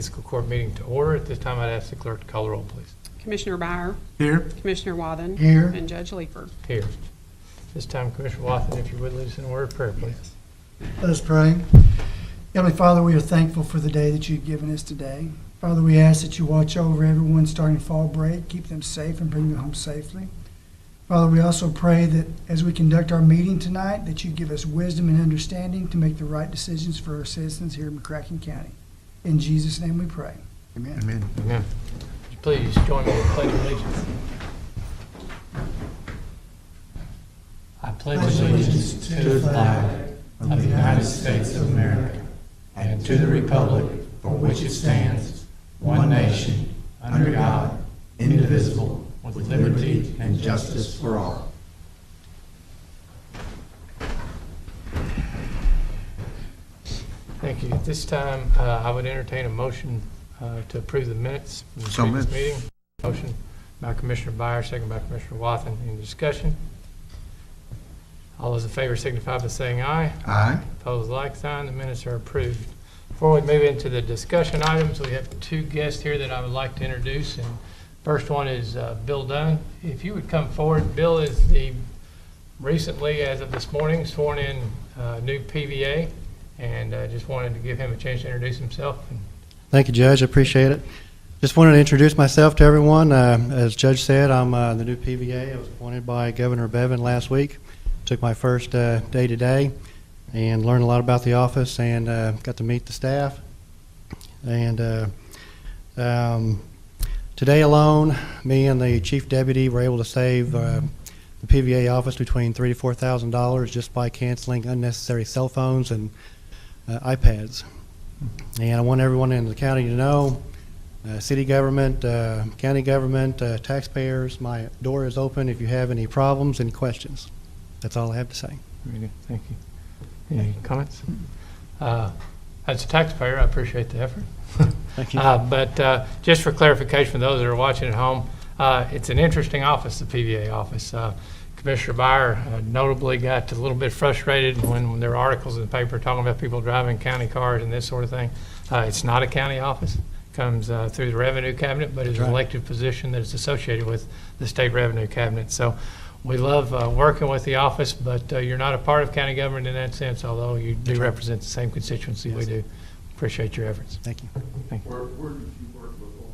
fiscal court meeting to order. At this time, I'd ask the clerk to call the roll, please. Commissioner Byer. Here. Commissioner Wathen. Here. And Judge Leeper. Here. This time, Commissioner Wathen, if you would lead us in a word of prayer, please. Let us pray. Heavenly Father, we are thankful for the day that you've given us today. Father, we ask that you watch over everyone starting fall break, keep them safe and bring them home safely. Father, we also pray that as we conduct our meeting tonight, that you give us wisdom and understanding to make the right decisions for our citizens here in MCCracken County. In Jesus' name we pray. Amen. Amen. Amen. Would you please join me in the Pledge of Allegiance? I pledge allegiance to the flag of the United States of America and to the republic for which it stands, one nation, under God, indivisible, with liberty and justice for all. Thank you. At this time, I would entertain a motion to approve the minutes from the So previous moved. meeting. Motion by Commissioner Byer, second by Commissioner Wathen. Any discussion? All those in favor signify by saying aye. Aye. Opposed, like sign. The minutes are approved. Before we move into the discussion items, we have two guests here that I would like to introduce. And first one is Bill Dunn. If you would come forward. Bill is the recently, as of this morning, sworn in new PVA, and just wanted to give him a chance to introduce himself. Thank you, Judge. I appreciate it. Just wanted to introduce myself to everyone. As Judge said, I'm the new PVA. I was appointed by Governor Bevin last week. Took my first day today and learned a lot about the office and got to meet the staff. And today alone, me and the Chief Deputy were able to save the PVA office between $3,000 to $4,000 just by canceling unnecessary cell phones and iPads. And I want everyone in the county to know, city government, county government, taxpayers, my door is open if you have any problems, any questions. That's all I have to say. Very good. Thank you. Any comments? As a taxpayer, I appreciate the effort. Thank you. But just for clarification for those that are watching at home, it's an interesting office, the PVA office. Commissioner Byer notably got a little bit frustrated when there were articles in the paper talking about people driving county cars and this sort of thing. It's not a county office. It comes through the Revenue Cabinet, but it's an elected position that is associated with the State Revenue Cabinet. So we love working with the office, but you're not a part of county government in that sense, although you do represent the same constituency we do. Appreciate your efforts. Thank you. Thank you. Where did you work before?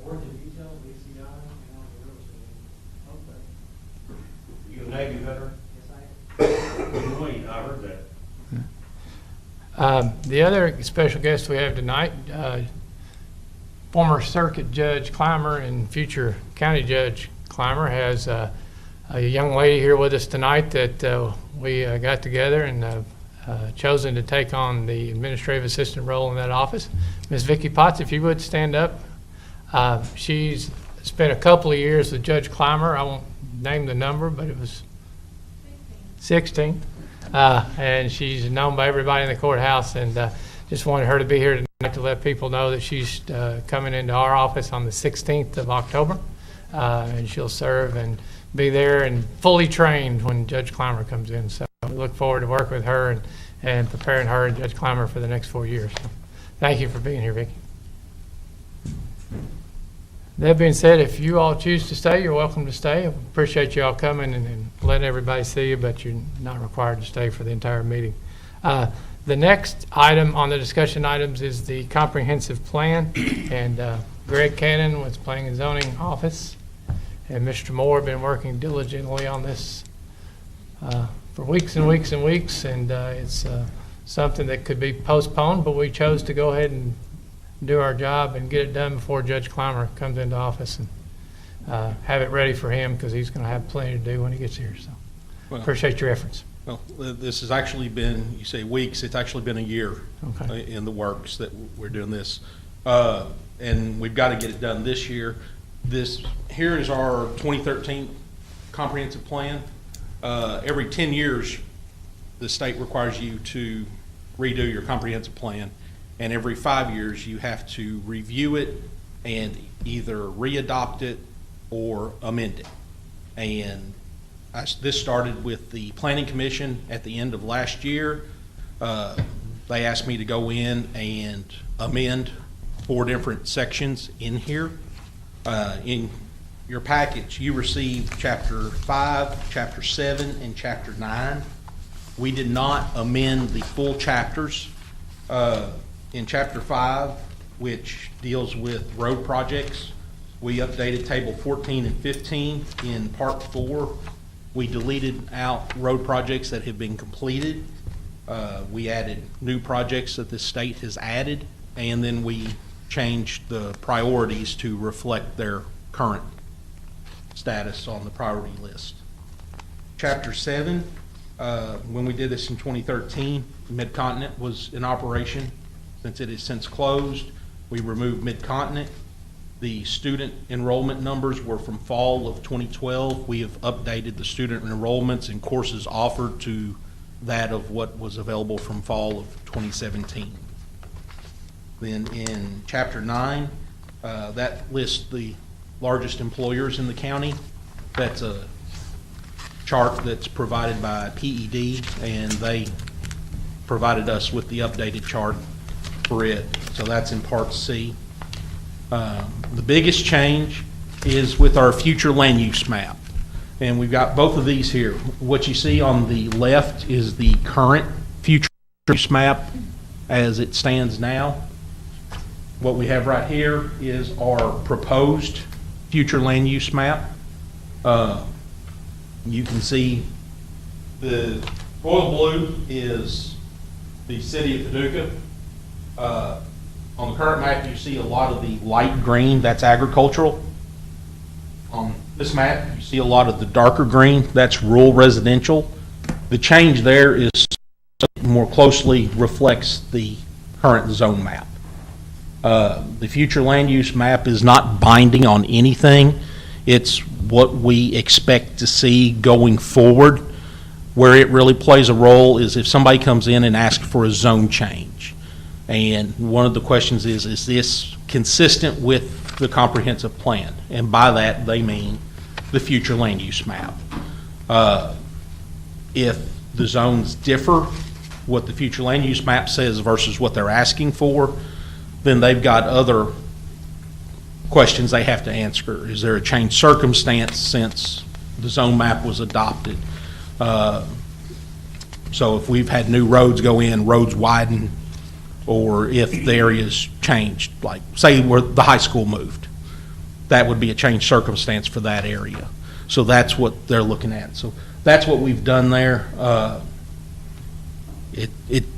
I worked in retail, BCI, and I was a real estate agent. You a Navy veteran? Yes, I am. Good morning, I heard that. The other special guest we have tonight, former Circuit Judge Clymer and future County Judge Clymer, has a young lady here with us tonight that we got together and chosen to take on the administrative assistant role in that office. Ms. Vicki Potts, if you would stand up. She's spent a couple of years with Judge Clymer. I won't name the number, but it was 16. And she's known by everybody in the courthouse, and just wanted her to be here tonight to let people know that she's coming into our office on the 16th of October, and she'll serve and be there and fully trained when Judge Clymer comes in. So we look forward to working with her and preparing her and Judge Clymer for the next 4 years. So thank you for being here, Vicki. That being said, if you all choose to stay, you're welcome to stay. I appreciate you all coming and letting everybody see you, but you're not required to stay for the entire meeting. The next item on the discussion items is the comprehensive plan, and Greg Cannon with Planning and Zoning Office and Mr. Moore have been working diligently on this for weeks and weeks and weeks, and it's something that could be postponed, but we chose to go ahead and do our job and get it done before Judge Clymer comes into office and have it ready for him, because he's going to have plenty to do when he gets here. So Well, appreciate your efforts. Well, this has actually been, you say weeks, it's actually been a year Okay. in the works that we're doing this. And we've got to get it done this year. This here is our 2013 comprehensive plan. Every 10 years, the state requires you to redo your comprehensive plan, and every 5 years you have to review it and either re-adopt it or amend it. And this started with the Planning Commission at the end of last year. They asked me to go in and amend 4 different sections in here. In your package, you received Chapter 5, Chapter 7, and Chapter 9. We did not amend the full chapters. In Chapter 5, which deals with road projects, we updated Table 14 and 15. In Part 4, we deleted out road projects that have been completed. We added new projects that the state has added, and then we changed the priorities to reflect their current status on the priority list. Chapter 7, when we did this in 2013, Mid-Continent was in operation. Since it is since closed, we removed Mid-Continent. The student enrollment numbers were from fall of 2012. We have updated the student enrollments and courses offered to that of what was available from fall of 2017. Then in Chapter 9, that lists the largest employers in the county. That's a chart that's provided by PED, and they provided us with the updated chart for it. So that's in Part C. The biggest change is with our future land use map. And we've got both of these here. What you see on the left is the current future use map as it stands now. What we have right here is our proposed future land use map. You can see the royal blue is the city of Paducah. On the current map, you see a lot of the light green, that's agricultural. On this map, you see a lot of the darker green, that's rural residential. The change there is more closely reflects the current zone map. The future land use map is not binding on anything. It's what we expect to see going forward. Where it really plays a role is if somebody comes in and asks for a zone change. And one of the questions is this consistent with the comprehensive plan? And by that, they mean the future land use map. If the zones differ, what the future land use map says versus what they're asking for, then they've got other questions they have to answer. Is there a changed circumstance since the zone map was adopted? So if we've had new roads go in, roads widen, or if the area's changed, like say where the high school moved, that would be a changed circumstance for that area. So that's what they're looking at. So that's what we've done there.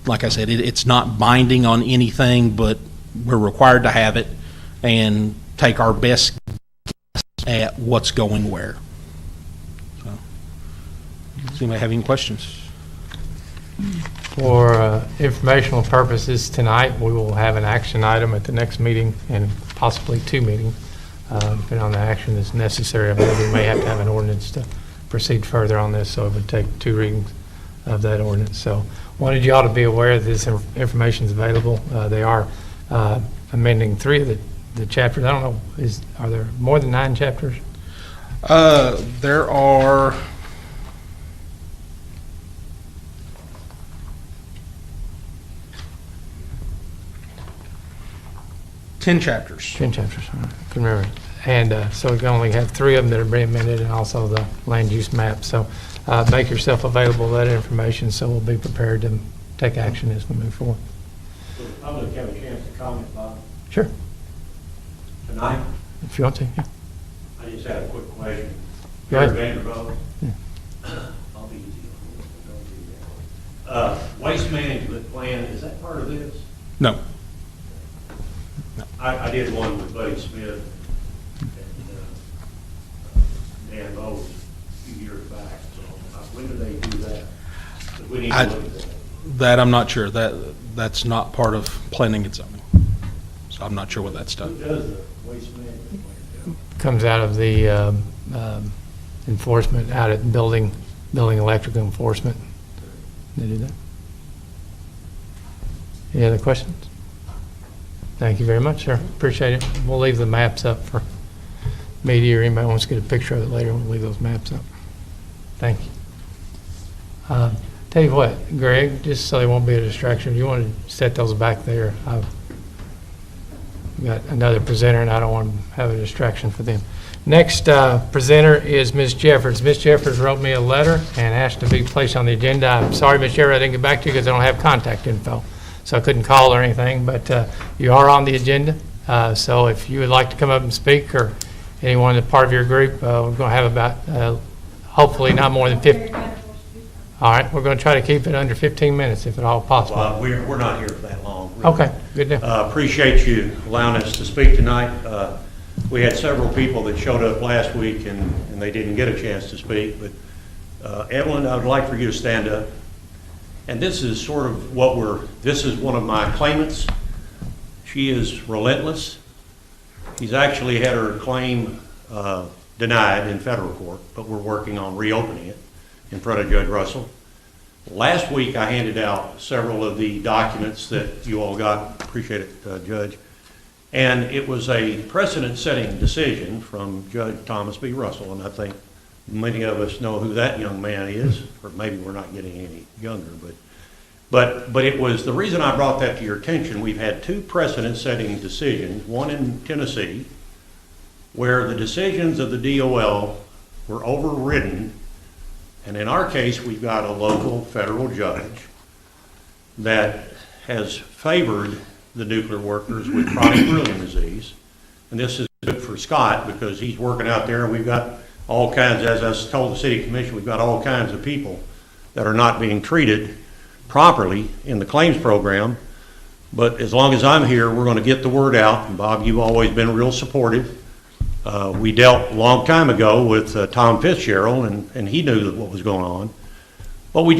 Like I said, it's not binding on anything, but we're required to have it and take our best guess at what's going where. So, does anybody have any questions? For informational purposes tonight, we will have an action item at the next meeting and possibly 2 meetings, depending on the action that's necessary. I believe we may have to have an ordinance to proceed further on this, so it would take 2 readings of that ordinance. So wanted you all to be aware that this information is available. They are amending 3 of the chapters. I don't know, are there more than 9 chapters? There are 10 chapters. 10 chapters, all right. I can remember. And so we can only have 3 of them that are being amended, and also the land use map. So make yourself available that information, so we'll be prepared to take action as we move forward. So the public have a chance to comment, Bob, Sure, tonight? if you want to, yeah. I just had a quick question. Go ahead. Vanderbilt? Yeah. I'll be easy on this, but don't do that. Waste management plan, is that part of this? No. I did one with Buddy Smith and Dan Bowes a few years back, so when do they do that? 'Cause we need to look at that. That I'm not sure. That's not part of planning and zoning. So I'm not sure what that's Who done. does the waste management plan? Comes out of the enforcement out at building electrical enforcement. They do that. Any other questions? Thank you very much, sir. Appreciate it. We'll leave the maps up for media or anybody wants to get a picture of it later. We'll leave those maps up. Thank you. Tell you what, Greg, just so they won't be a distraction, you want to set those back there. got another presenter, and I don't want to have a distraction for them. Next presenter is Ms. Jeffers. Ms. Jeffers wrote me a letter and asked to be placed on the agenda. I'm sorry, Ms. Jeffers, I didn't get back to you because I don't have contact info, so I couldn't call or anything, but you are on the agenda. So if you would like to come up and speak, or anyone that's part of your group, we're going to have about, hopefully not more than 50. All right, we're going to try to keep it under 15 minutes if at all possible. Well, we're not here for that long. really. Okay, good deal. Appreciate you allowing us to speak tonight. We had several people that showed up last week and they didn't get a chance to speak, but Evelyn, I would like for you to stand up. And this is sort of this is one of my claimants. She is relentless. She's actually had her claim denied in federal court, but we're working on reopening it in front of Judge Russell. Last week, I handed out several of the documents that you all got. Appreciate it, Judge. And it was a precedent-setting decision from Judge Thomas B. Russell, and I think many of us know who that young man is, or maybe we're not getting any younger, but it was the reason I brought that to your attention. We've had two precedent-setting decisions, one in Tennessee, where the decisions of the DOL were overridden. And in our case, we've got a local federal judge that has favored the nuclear workers with chronic brilliant disease. And this is good for Scott because he's working out there, and we've got all kinds, as I told the City Commission, we've got all kinds of people that are not being treated properly in the claims program. But as long as I'm here, we're going to get the word out. And Bob, you've always been real supportive. We dealt a long time ago with Tom Fitzgerald, and he knew what was going on. But we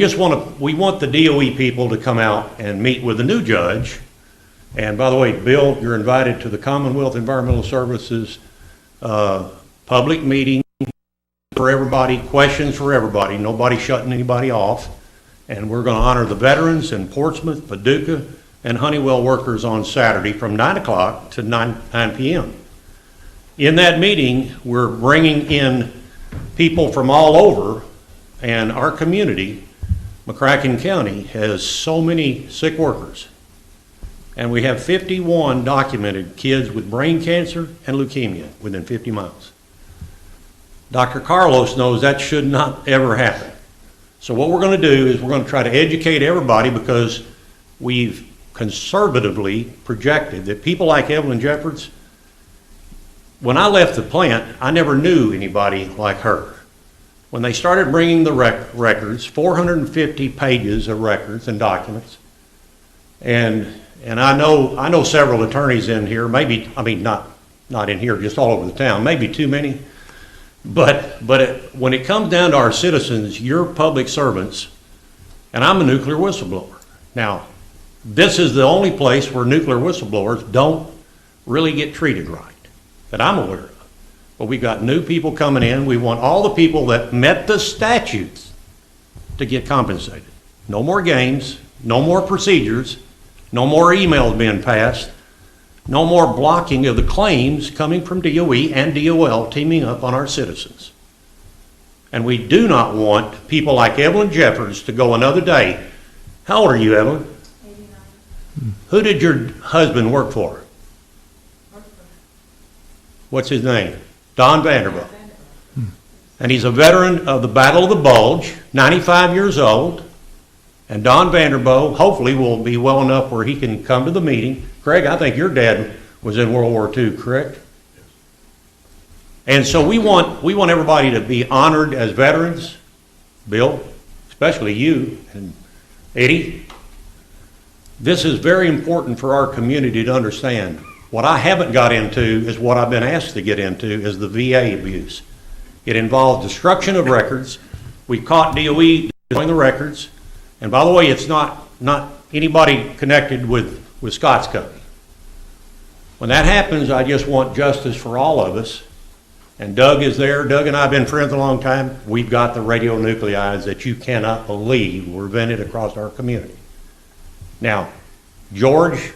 want the DOE people to come out and meet with the new judge. And by the way, Bill, you're invited to the Commonwealth Environmental Services public meeting for everybody, questions for everybody, nobody shutting anybody off. And we're going to honor the veterans in Portsmouth, Paducah, and Honeywell workers on Saturday from 9 o'clock to 9 p.m. In that meeting, we're bringing in people from all over, and our community, MCCracken County, has so many sick workers. And we have 51 documented kids with brain cancer and leukemia within 50 miles. Dr. Carlos knows that should not ever happen. So what we're going to do is we're going to try to educate everybody, because we've conservatively projected that people like Evelyn Jeffords, when I left the plant, I never knew anybody like her. When they started bringing the records, 450 pages of records and documents, and I know several attorneys in here, maybe, I mean, not in here, just all over the town, maybe too many, but when it comes down to our citizens, you're public servants, and I'm a nuclear whistleblower. Now, this is the only place where nuclear whistleblowers don't really get treated right, that I'm aware of. But we've got new people coming in. We want all the people that met the statutes to get compensated. No more games, no more procedures, no more emails being passed, no more blocking of the claims coming from DOE and DOL teaming up on our citizens. And we do not want people like Evelyn Jeffords to go another day. How old are you, Evelyn? 89. Who did your husband work for? What's his name? Don Vanderbilt. And he's a veteran of the Battle of the Bulge, 95 years old. And Don Vanderbilt hopefully will be well enough where he can come to the meeting. Craig, I think your dad was in World War II, correct? Yes. And so we want everybody to be honored as veterans. Bill, especially you and Eddie. This is very important for our community to understand. What I haven't got into is what I've been asked to get into, is the VA abuse. It involves destruction of records. We caught DOE destroying the records. And by the way, it's not anybody connected with Scott's company. When that happens, I just want justice for all of us. And Doug is there. Doug and I have been friends a long time. We've got the radionuclides that you cannot believe were vented across our community. Now, George,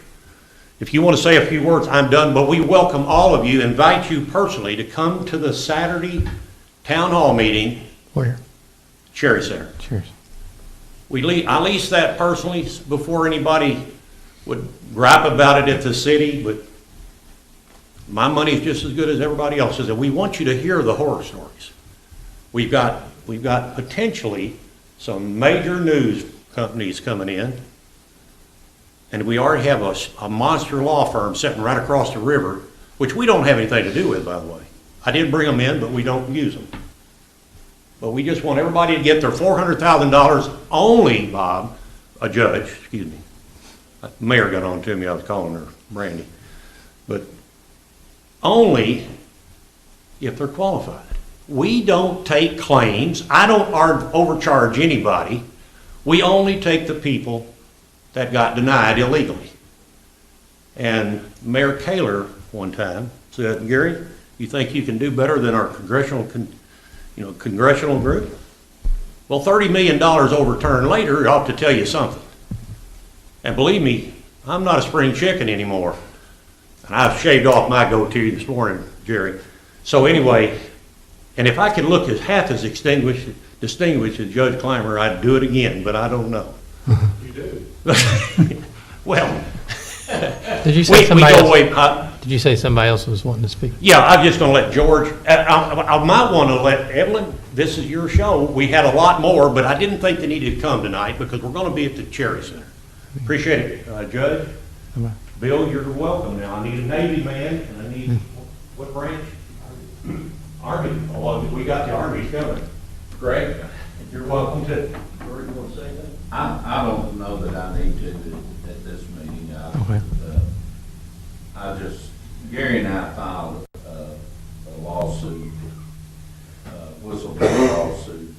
if you want to say a few words, I'm done, but we welcome all of you, invite you personally to come to the Saturday town hall meeting. Where? Cherry Center. Cheers. I leased that personally before anybody would gripe about it at the city, but My money's just as good as everybody else's, and we want you to hear the horror stories. We've got potentially some major news companies coming in, and we already have a monster law firm sitting right across the river, which we don't have anything to do with, by the way. I did bring them in, but we don't use them. But we just want everybody to get their $400,000 only, Bob, a judge, excuse me. The mayor got on to me, I was calling her Brandy. But only if they're qualified. We don't take claims. I don't overcharge anybody. We only take the people that got denied illegally. And Mayor Kaler one time said, Gary, you think you can do better than our congressional group? Well, $30 million overturned later ought to tell you something. And believe me, I'm not a spring chicken anymore. And I've shaved off my goatee this morning, Jerry. So anyway, and if I could look as half as distinguished as Judge Clymer, I'd do it again, but I don't know. You do. Did Well, you say we somebody go else? way, Did you say somebody else was wanting to speak? yeah, I'm just gonna let George, I might wanna let Evelyn, this is your show. We had a lot more, but I didn't think they needed to come tonight because we're gonna be at the Cherry Center. Appreciate it, Judge. Bill, you're welcome now. I need a Navy man, and I need, what branch? Army. Oh, we got the Army coming. Greg, you're welcome to. George, you want to say that? I don't know that I need to at this meeting. Gary and I filed a lawsuit, whistleblower lawsuit,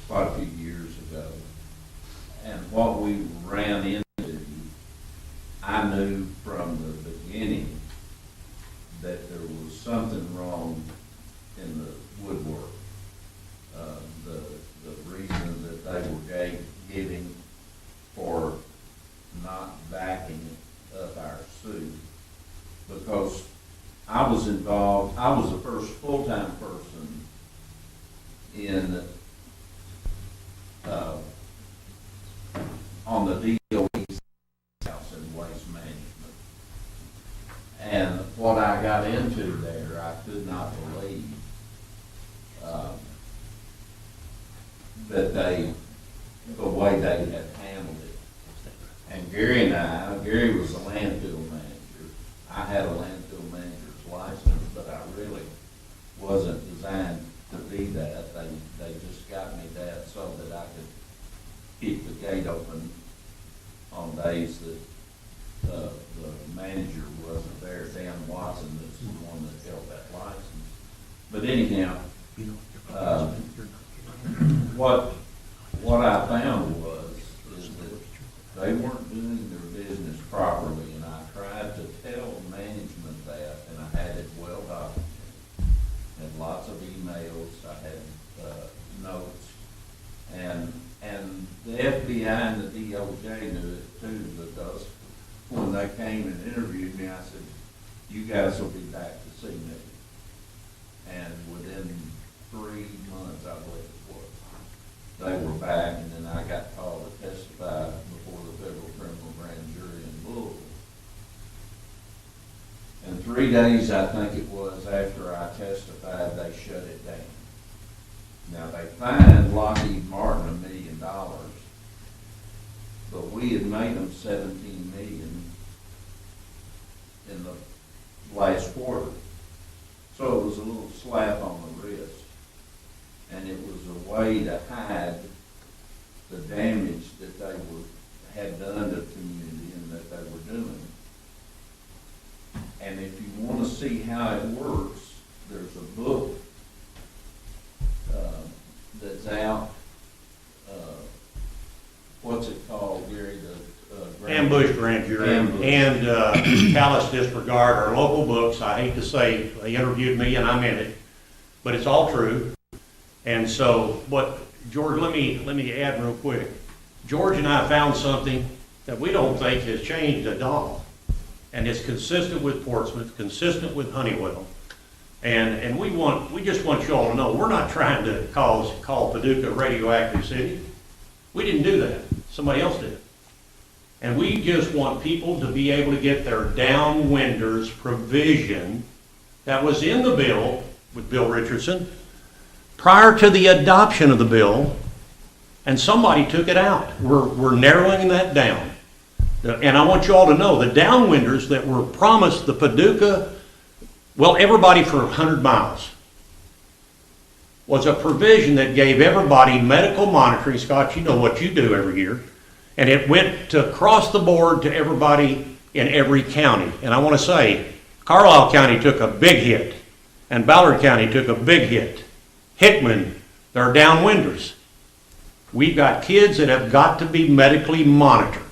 quite a few years ago. And what we ran into, I knew from the beginning that there was something wrong in the woodwork. The reason that they were giving for not backing up our suit, because I was involved, I was the first full-time person in, on the DOE's house in waste management. And what I got into there, I could not believe that the way they had handled it. And Gary was a landfill manager. I had a landfill manager's license, but I really wasn't designed to be that. They just got me that so that I could keep the gate open on days that the manager wasn't there. Dan Watson is the one that held that license. But anyhow, what I found is that they weren't doing their business properly, and I tried to tell management that, and I had it well documented. I had lots of emails, I had notes, and the FBI and the DOJ knew it too, because when they came and interviewed me, I said, you guys will be back to see me. And within 3 months, I believe it was, they were back, and then I got called to testify before the federal criminal grand jury in Louisville. And 3 days, I think it was, after I testified, they shut it down. Now, they fined Lockheed Martin $1 million, but we had made them $17 million in the last quarter. So it was a little slap on the wrist. And it was a way to hide the damage that they had done to the community and that they were doing. And if you want to see how it works, there's a book that's out. What's it called, Gary? Ambush grand jury and callous disregard are local books. I hate to say, they interviewed me and I'm in it, but it's all true. And so, George, let me add real quick. George and I found something that we don't think has changed at all, and it's consistent with Portsmouth, consistent with Honeywell, and we just want you all to know we're not trying to call Paducah a radioactive city. We didn't do that. Somebody else did. And we just want people to be able to get their downwinders provision that was in the bill with Bill Richardson prior to the adoption of the bill, and somebody took it out. We're narrowing that down. And I want you all to know the downwinders that were promised the Paducah, well, everybody for 100 miles, was a provision that gave everybody medical monitoring. Scott, you know what you do every year. And it went to across the board to everybody in every county. And I want to say, Carlisle County took a big hit, and Ballard County took a big hit. Hickman, they're downwinders. We've got kids that have got to be medically monitored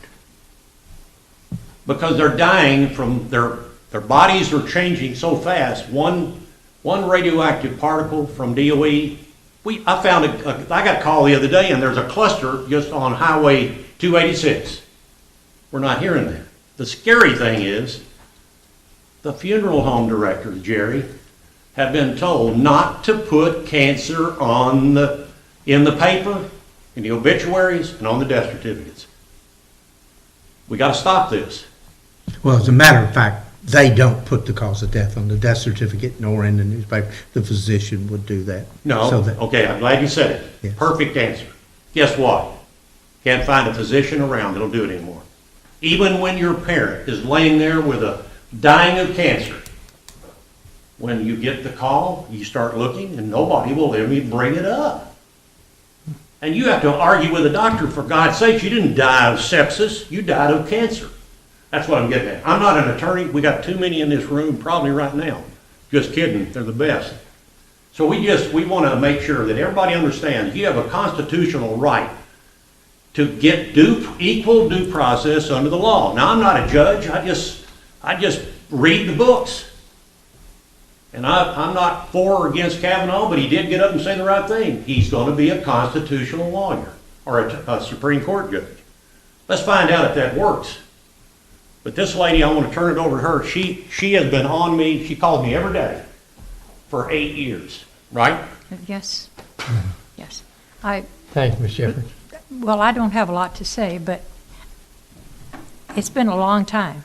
because they're dying from their bodies are changing so fast. One radioactive particle from DOE. I found I got a call the other day, and there's a cluster just on Highway 286. We're not hearing that. The scary thing is, the funeral home directors, Jerry, have been told not to put cancer in the paper, in the obituaries, and on the death certificates. We got to stop this. Well, as a matter of fact, they don't put the cause of death on the death certificate nor in the newspaper. The physician would do that. No, So that- okay, I'm glad you said it. Yes. Perfect answer. Guess what? Can't find a physician around that'll do it anymore. Even when your parent is laying there with dying of cancer, when you get the call, you start looking, and nobody will let me bring it up. And you have to argue with a doctor, for God's sake, you didn't die of sepsis, you died of cancer. That's what I'm getting at. I'm not an attorney. We got too many in this room probably right now. Just kidding, they're the best. So we want to make sure that everybody understands you have a constitutional right to get equal due process under the law. Now, I'm not a judge. I just read the books. And I'm not for or against Kavanaugh, but he did get up and say the right thing. He's going to be a constitutional lawyer or a Supreme Court judge. Let's find out if that works. But this lady, I want to turn it over to her. She has been on me. She called me every day for 8 years, right? Yes, yes. Thank you, Ms. Shepherd. Well, I don't have a lot to say, but it's been a long time.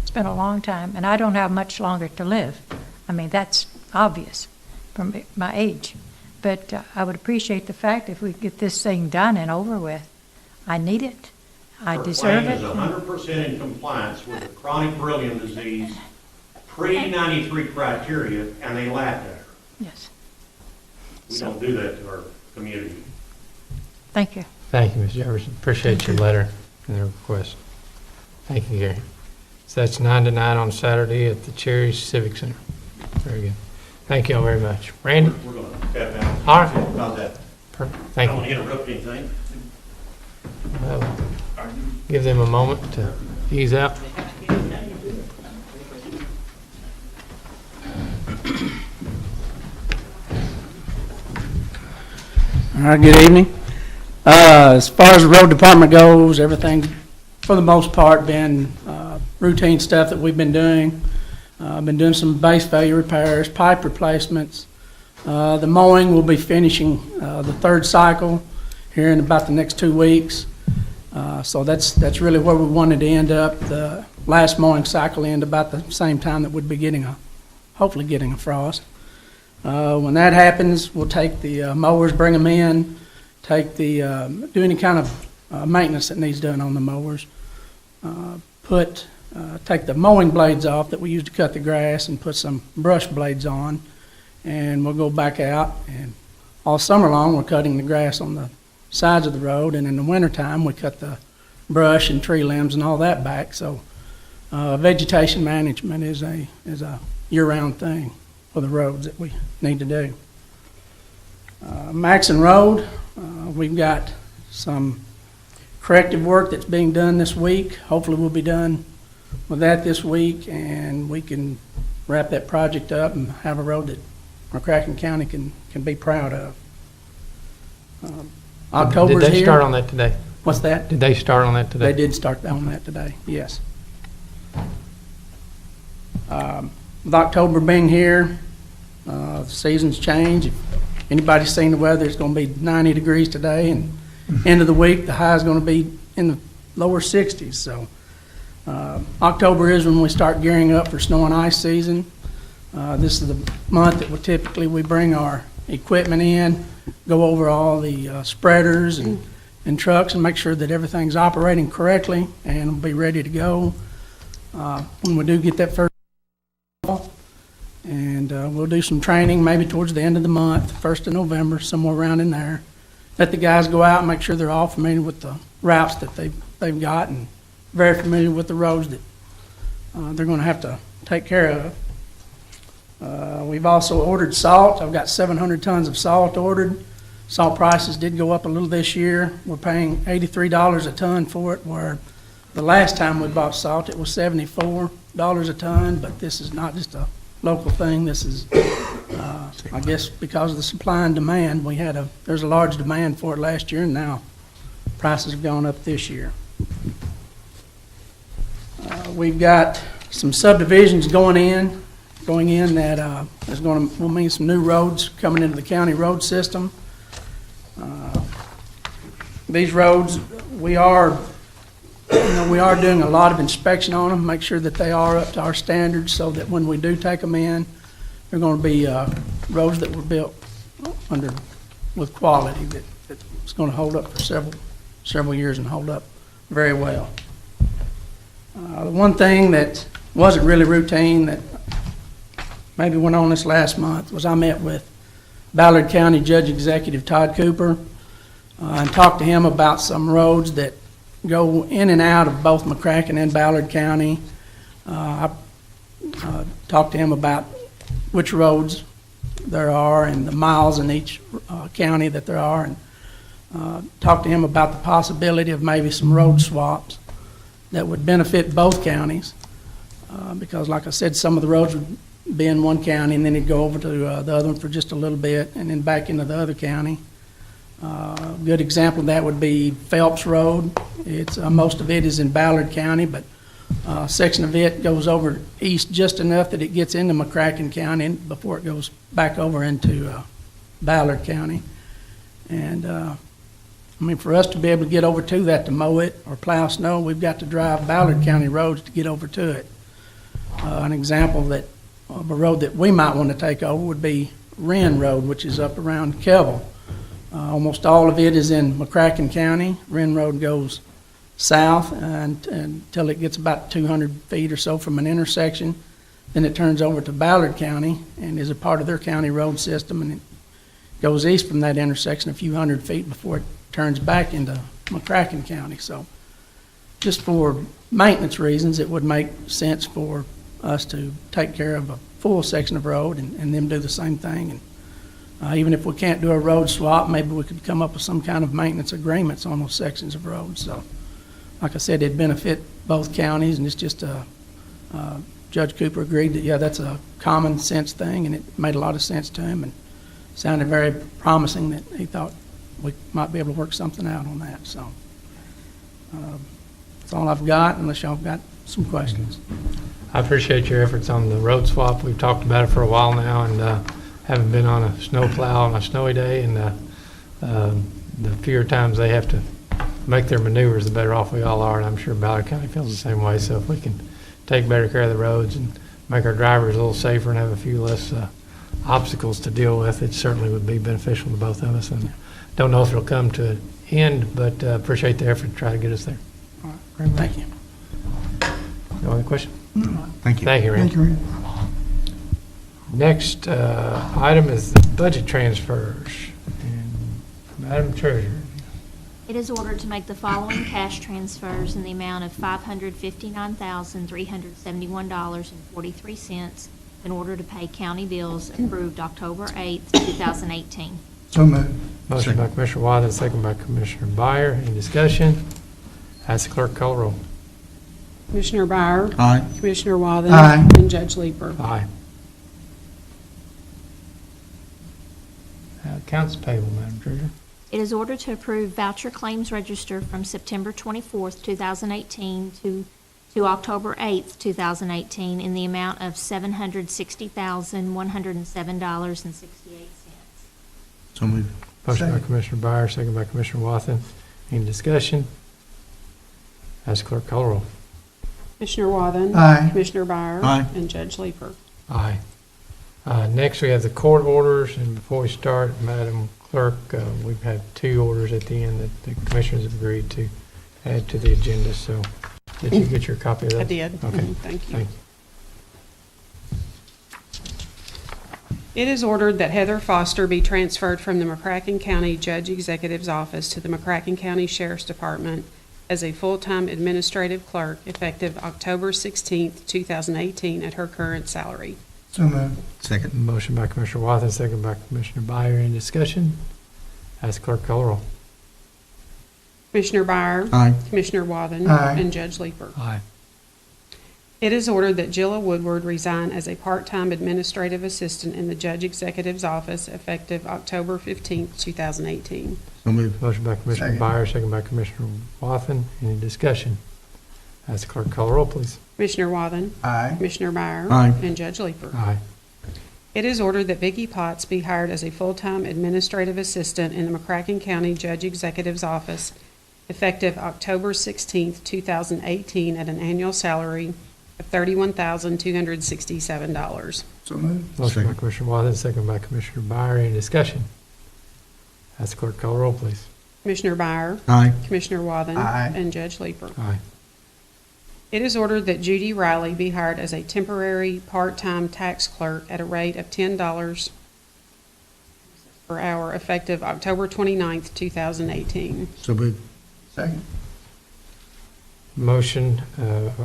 It's been a long time, and I don't have much longer to live. I mean, that's obvious from my age. But I would appreciate the fact if we get this thing done and over with. I need it. I deserve it. Her claim is 100% in compliance with the chronic beryllium disease pre-93 criteria, and they laughed at her. Yes. We don't do that to our community. Thank you. Thank you, Ms. Jefferson. Appreciate your letter and the request. Thank you, Gary. So that's 9 to 9 on Saturday at the Cherry Civic Center. Very good. Thank you all very much. Randy? We're going to cut down. All right. About that. Perfect. I Thank don't want you. to interrupt anything. Give them a moment to ease out. All right, good evening. As far as the road department goes, everything, for the most part, been routine stuff that we've been doing. Been doing some base failure repairs, pipe replacements. The mowing will be finishing the third cycle here in about the next 2 weeks. So that's really where we wanted to end up. The last mowing cycle end about the same time that we'd be hopefully getting a frost. When that happens, we'll take the mowers, bring them in, do any kind of maintenance that needs done on the mowers. Take the mowing blades off that we use to cut the grass and put some brush blades on, and we'll go back out. And all summer long, we're cutting the grass on the sides of the road, and in the wintertime, we cut the brush and tree limbs and all that back. So vegetation management is a year-round thing for the roads that we need to do. Maxon Road, we've got some corrective work that's being done this week. Hopefully we'll be done with that this week, and we can wrap that project up and have a road that MCCracken County can be proud of. October's Did they here. start on that today? What's that? Did they start on that today? They did start on that today, yes. With October being here, the seasons change. If anybody's seen the weather, it's going to be 90 degrees today, and end of the week, the high is going to be in the lower 60s. So October is when we start gearing up for snow and ice season. This is the month that we bring our equipment in, go over all the spreaders and trucks and make sure that everything's operating correctly and will be ready to go when we do get that first call. And we'll do some training maybe towards the end of the month, 1st of November, somewhere around in there. Let the guys go out and make sure they're all familiar with the routes that they've got and very familiar with the roads that they're going to have to take care of. We've also ordered salt. I've got 700 tons of salt ordered. Salt prices did go up a little this year. We're paying $83 a ton for it, where the last time we bought salt, it was $74 a ton, but this is not just a local thing. This is, I guess, because of the supply and demand. There's a large demand for it last year, and now prices have gone up this year. We've got some subdivisions going in that will mean some new roads coming into the county road system. These roads, we are doing a lot of inspection on them, make sure that they are up to our standards, so that when we do take them in, they're going to be roads that were built with quality that's going to hold up for several years and hold up very well. The one thing that wasn't really routine that maybe went on this last month was I met with Ballard County Judge Executive Todd Cooper and talked to him about some roads that go in and out of both MCCracken and Ballard County. I talked to him about which roads there are and the miles in each county that there are, and talked to him about the possibility of maybe some road swaps that would benefit both counties, because like I said, some of the roads would be in one county and then it'd go over to the other one for just a little bit and then back into the other county. A good example of that would be Phelps Road. It's most of it is in Ballard County, but a section of it goes over east just enough that it gets into MCCracken County before it goes back over into Ballard County. And for us to be able to get over to that to mow it or plow snow, we've got to drive Ballard County roads to get over to it. An example of a road that we might want to take over would be Wren Road, which is up around Kelville. Almost all of it is in MCCracken County. Wren Road goes south until it gets about 200 feet or so from an intersection. Then it turns over to Ballard County and is a part of their county road system, and it goes east from that intersection a few hundred feet before it turns back into MCCracken County. So just for maintenance reasons, it would make sense for us to take care of a full section of road and them do the same thing. And even if we can't do a road swap, maybe we could come up with some kind of maintenance agreements on those sections of roads. So like I said, it'd benefit both counties, and it's just Judge Cooper agreed that, yeah, that's a common sense thing, and it made a lot of sense to him and sounded very promising that he thought we might be able to work something out on that. So that's all I've got, unless y'all have got some questions. I appreciate your efforts on the road swap. We've talked about it for a while now, and haven't been on a snow plow on a snowy day, and the fewer times they have to make their maneuvers, the better off we all are, and I'm sure Ballard County feels the same way. So if we can take better care of the roads and make our drivers a little safer and have a few less obstacles to deal with, it certainly would be beneficial to both of us. And don't know if it'll come to an end, but appreciate the effort to try to get us there. All right. Very much. Thank you. No other question? Thank you. Thank you, Randy. Thank you, Randy. Next item is the budget transfers. And Madam Treasurer. It is ordered to make the following cash transfers in the amount of $559,371.43 in order to pay county bills approved October 8th, 2018. So moved. Motion by Commissioner Wathen, second by Commissioner Byer. Any discussion? Ask the clerk to call the roll. Commissioner Byer. Aye. Commissioner Wathen. Aye. And Judge Leeper. Aye. Accounts payable, Madam Treasurer. It is ordered to approve voucher claims register from September 24th, 2018 to October 8th, 2018 in the amount of $760,107.68. So moved. Motion by Second. Commissioner Byer, second by Commissioner Wathen. Any discussion? Ask clerk call roll. Commissioner Wathen? Aye. Commissioner Byer? Aye. And Judge Leeper? Aye. Next, we have the court orders, and before we start, Madam Clerk, we've had 2 orders at the end that the commissioners have agreed to add to the agenda, so did you get your copy of that? I did. Okay. Thank you. Thank you. It is ordered that Heather Foster be transferred from the MCCracken County Judge Executive's Office to the MCCracken County Sheriff's Department as a full-time administrative clerk effective October 16th, 2018, at her current salary. So moved. Second. Motion by Commissioner Wathen, second by Commissioner Byer. Any discussion? Ask clerk call roll. Commissioner Byer? Aye. Commissioner Wathen? Aye. And Judge Leeper? Aye. It is ordered that Jilla Woodward resign as a part-time administrative assistant in the Judge Executive's Office effective October 15th, 2018. So moved. Motion by Commissioner Second. Byer, second by Commissioner Wathen. Any discussion? Ask clerk call roll, please. Commissioner Wathen? Aye. Commissioner Byer? Aye. And Judge Leeper? Aye. It is ordered that Vicki Potts be hired as a full-time administrative assistant in the MCCracken County Judge Executive's Office effective October 16th, 2018, at an annual salary of $31,267. So moved. Motion by Second. Commissioner Wathen, second by Commissioner Byer. Any discussion? Ask clerk call roll, please. Commissioner Byer? Aye. Commissioner Wathen? Aye. And Judge Leeper? Aye. It is ordered that Judy Riley be hired as a temporary part-time tax clerk at a rate of $10 per hour effective October 29th, 2018. So moved. Second. Motion,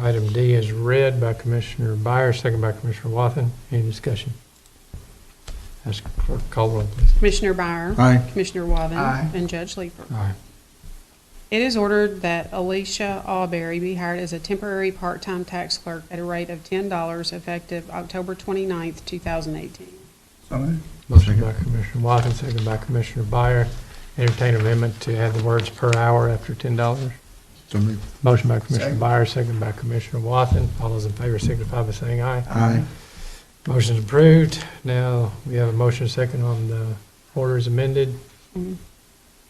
item D is read by Commissioner Byer, second by Commissioner Wathen. Any discussion? Ask clerk call roll, please. Commissioner Byer? Aye. Commissioner Wathen? Aye. And Judge Leeper? Aye. It is ordered that Alicia Alberry be hired as a temporary part-time tax clerk at a rate of $10 effective October 29th, 2018. So moved. Motion by Commissioner Wathen, second by Commissioner Byer. Entertain amendment to add the words per hour after $10. So moved. Motion by Commissioner Second. Byer, second by Commissioner Wathen. All those in favor signify by saying aye. Aye. Motion is approved. Now, we have a motion second on the order as amended. Mhm.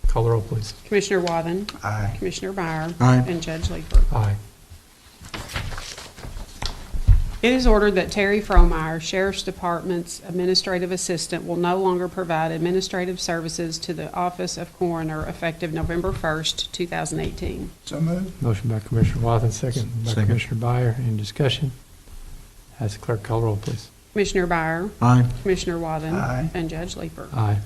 Call the roll, please. Commissioner Wathen? Aye. Commissioner Byer? Aye. And Judge Leeper? Aye. It is ordered that Terry Fromeyer, Sheriff's Department's administrative assistant, will no longer provide administrative services to the Office of Coroner effective November 1st, 2018. So moved. Motion by Commissioner Wathen, second by Second. Commissioner Byer. Any discussion? Ask the clerk call the roll, please. Commissioner Byer? Aye. Commissioner Wathen? Aye. And Judge Leeper? Aye.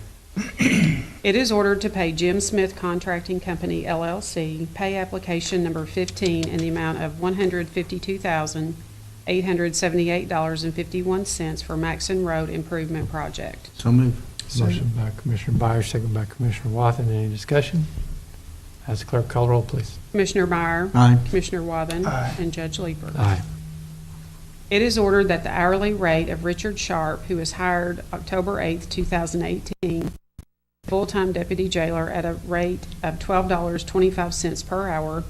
It is ordered to pay Jim Smith Contracting Company, LLC, pay application number 15 in the amount of $152,878.51 for Maxon Road Improvement Project. So moved. Motion by Commissioner Byer, second by Commissioner Wathen. Any discussion? Ask the clerk call the roll, please. Commissioner Byer? Aye. Commissioner Wathen? Aye. And Judge Leeper? Aye. It is ordered that the hourly rate of Richard Sharp, who was hired October 8th, 2018, full-time deputy jailer at a rate of $12.25 per hour,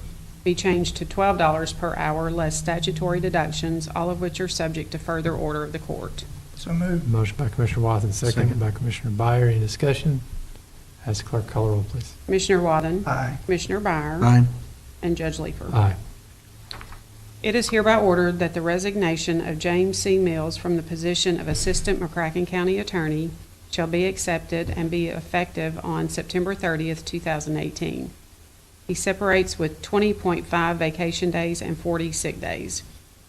be changed to $12 per hour less statutory deductions, all of which are subject to further order of the court. So moved. Motion by Commissioner Wathen, second Second. by Commissioner Byer. Any discussion? Ask the clerk call the roll, please. Commissioner Wathen? Aye. Commissioner Byer? Aye. And Judge Leeper? Aye. It is hereby ordered that the resignation of James C. Mills from the position of Assistant MCCracken County Attorney shall be accepted and be effective on September 30th, 2018. He separates with 20.5 vacation days and 40 sick days.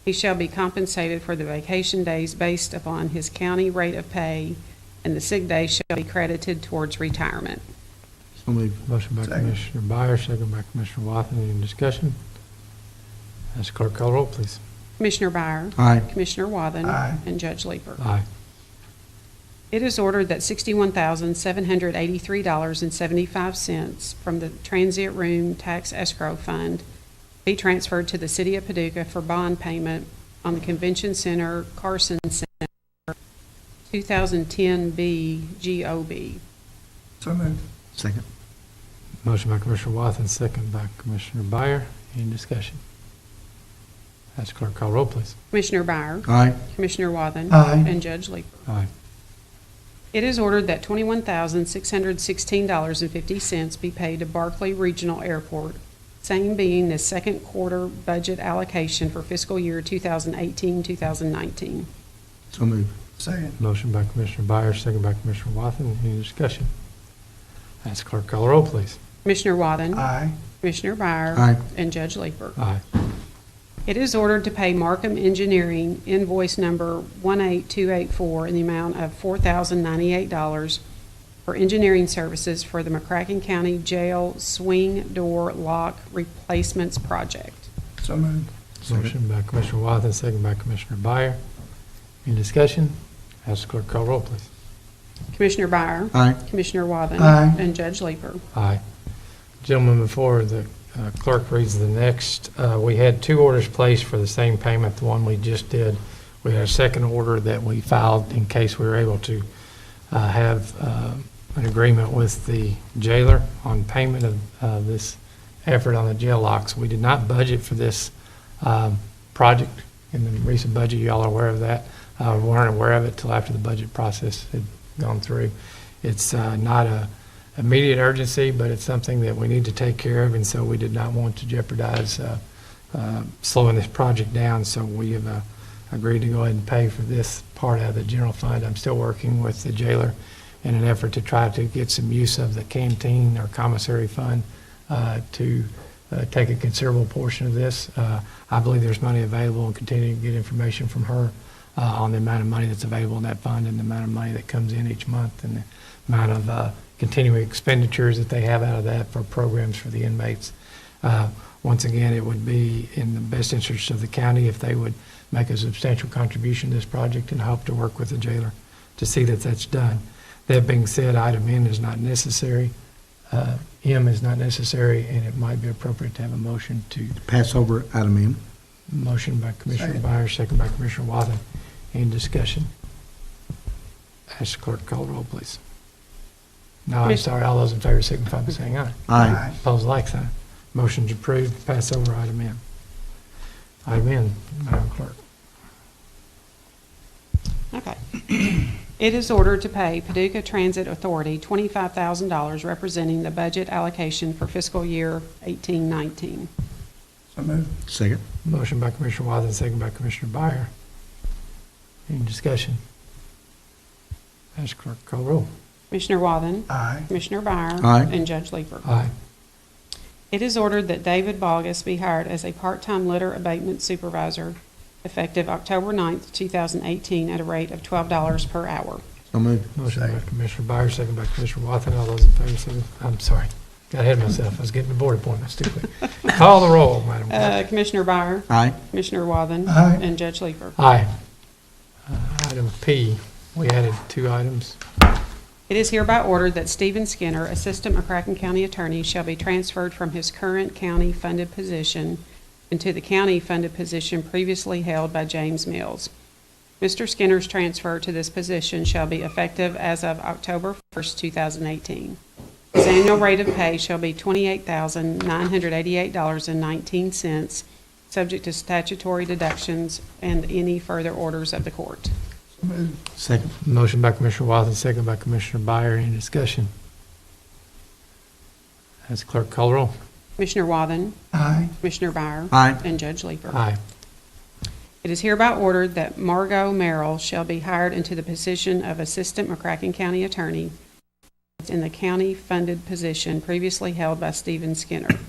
He shall be compensated for the vacation days based upon his county rate of pay, and the sick days shall be credited towards retirement. So moved. Motion by Second. Commissioner Byer, second by Commissioner Wathen. Any discussion? Ask the clerk call the roll, please. Commissioner Byer? Aye. Commissioner Wathen? Aye. And Judge Leeper? Aye. It is ordered that $61,783.75 from the Transient Room Tax Escrow Fund be transferred to the City of Paducah for bond payment on the Convention Center Carson Center 2010B GOB. So moved. Second. Motion by Commissioner Wathen, second by Commissioner Byer. Any discussion? Ask the clerk call the roll, please. Commissioner Byer? Aye. Commissioner Wathen? Aye. And Judge Leeper? Aye. It is ordered that $21,616.50 be paid to Barkley Regional Airport same being the second quarter budget allocation for fiscal year 2018-2019. So moved. Second. Motion by Commissioner Byers, second by Commissioner Wathen. Any discussion? Ask clerk call the roll, please. Commissioner Wathen? Aye. Commissioner Byer? Aye. And Judge Leeper. Aye. It is ordered to pay Markham Engineering invoice number 18284 in the amount of $4,098 for engineering services for the McCracken County Jail swing door lock replacements project. So moved. Motion by Commissioner Wathen, second by Commissioner Byer. Any discussion? Ask clerk call the roll, please. Commissioner Byer? Aye. Commissioner Wathen? Aye. And Judge Leeper. Aye. Gentlemen, before the clerk reads the next, we had two orders placed for the same payment, the one we just did. We had a second order that we filed in case we were able to have an agreement with the jailer on payment of this effort on the jail locks. We did not budget for this project in the recent budget. You all are aware of that. We weren't aware of it till after the budget process had gone through. It's not a immediate urgency, but it's something that we need to take care of, and so we did not want to jeopardize slowing this project down, so we have agreed to go ahead and pay for this part out of the general fund. I'm still working with the jailer in an effort to try to get some use of the canteen or commissary fund to take a considerable portion of this. I believe there's money available, and continue to get information from her on the amount of money that's available in that fund and the amount of money that comes in each month and the amount of continuing expenditures that they have out of that for programs for the inmates. Once again, it would be in the best interest of the county if they would make a substantial contribution to this project, and hope to work with the jailer to see that that's done. That being said, item N is not necessary. M is not necessary, and it might be appropriate to have a motion to. Pass over item M. Motion by Commissioner Second. Byers, second by Commissioner Wathen. Any discussion? Ask the clerk to call the roll, please. No, I'm sorry. All those in favor signify by saying aye. Aye. Opposed, like sign. Motion's approved. Pass over item N. Item N, Madam Clerk. Okay. It is ordered to pay Paducah Transit Authority $25,000 representing the budget allocation for fiscal year 18-19. So moved. Second. Motion by Commissioner Wathen, second by Commissioner Byer. Any discussion? Ask clerk to call roll. Commissioner Wathen? Aye. Commissioner Byer? Aye. And Judge Leeper. Aye. It is ordered that David Bogus be hired as a part-time litter abatement supervisor effective October 9th, 2018 at a rate of $12 per hour. So moved. Motion by Commissioner Byers, second by Commissioner Wathen. All those in favor, signify. I'm sorry. Got ahead of myself. I was getting to board appointments too quick. Call the roll, Madam Clerk. Commissioner Byer? Aye. Commissioner Wathen? Aye. And Judge Leeper. Aye. Item P, we added two items. It is hereby ordered that Stephen Skinner, Assistant McCracken County Attorney, shall be transferred from his current county-funded position into the county-funded position previously held by James Mills. Mr. Skinner's transfer to this position shall be effective as of October 1st, 2018. His annual rate of pay shall be $28,988.19, subject to statutory deductions and any further orders of the court. So moved. Second. Motion by Commissioner Wathen, second by Commissioner Byer. Any discussion? As clerk call the roll. Commissioner Wathen? Aye. Commissioner Byer? Aye. And Judge Leeper. Aye. It is hereby ordered that Margot Merrill shall be hired into the position of Assistant McCracken County Attorney in the county-funded position previously held by Stephen Skinner.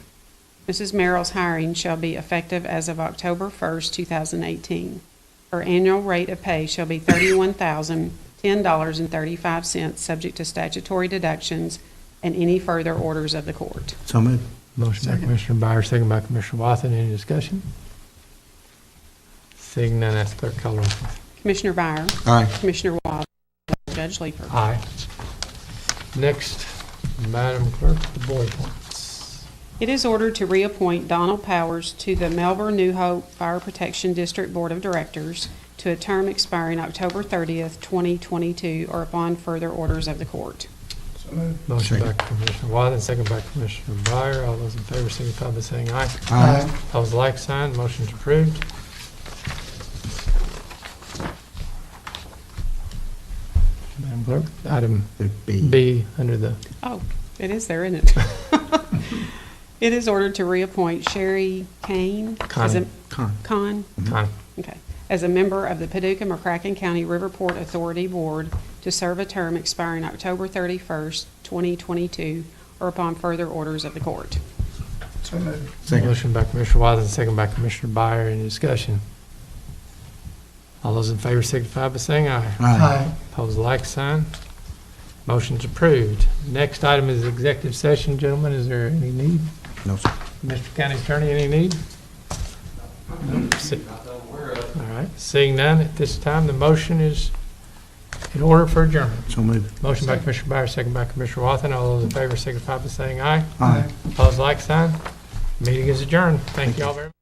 Mrs. Merrill's hiring shall be effective as of October 1st, 2018. Her annual rate of pay shall be $31,010.35, subject to statutory deductions and any further orders of the court. So moved. Motion by Second. Commissioner Byer, second by Commissioner Wathen. Any discussion? Seeing none, ask clerk call the roll. Commissioner Byer? Aye. Commissioner Watson? Judge Leeper. Aye. Next, Madam Clerk, the board appointments. It is ordered to reappoint Donald Powers to the Melbourne New Hope Fire Protection District Board of Directors to a term expiring October 30th, 2022, or upon further orders of the court. So moved. Motion by Second. Commissioner Wathen, second by Commissioner Byer. All those in favor signify by saying aye. Aye. Opposed, like sign. Motion's approved. Madam Clerk, item B. B under the, Oh, it is there, isn't it? It is ordered to reappoint Sherry Kane as a, Con. okay, as a member of the Paducah McCracken County Riverport Authority Board to serve a term expiring October 31st, 2022, or upon further orders of the court. So moved. Second. Motion by Commissioner Watson, second by Commissioner Byer. Any discussion? All those in favor signify by saying aye. Aye. Opposed, like sign. Motion's approved. Next item is executive session. Gentlemen, is there any need? No, sir. Mr. County Attorney, any need? All right, seeing none at this time, the motion is in order for adjournment. So moved. Motion by Commissioner Byer, second by Commissioner Watson. All those in favor signify by saying aye. Aye. Opposed, like sign. Meeting is adjourned. Thank you all very much.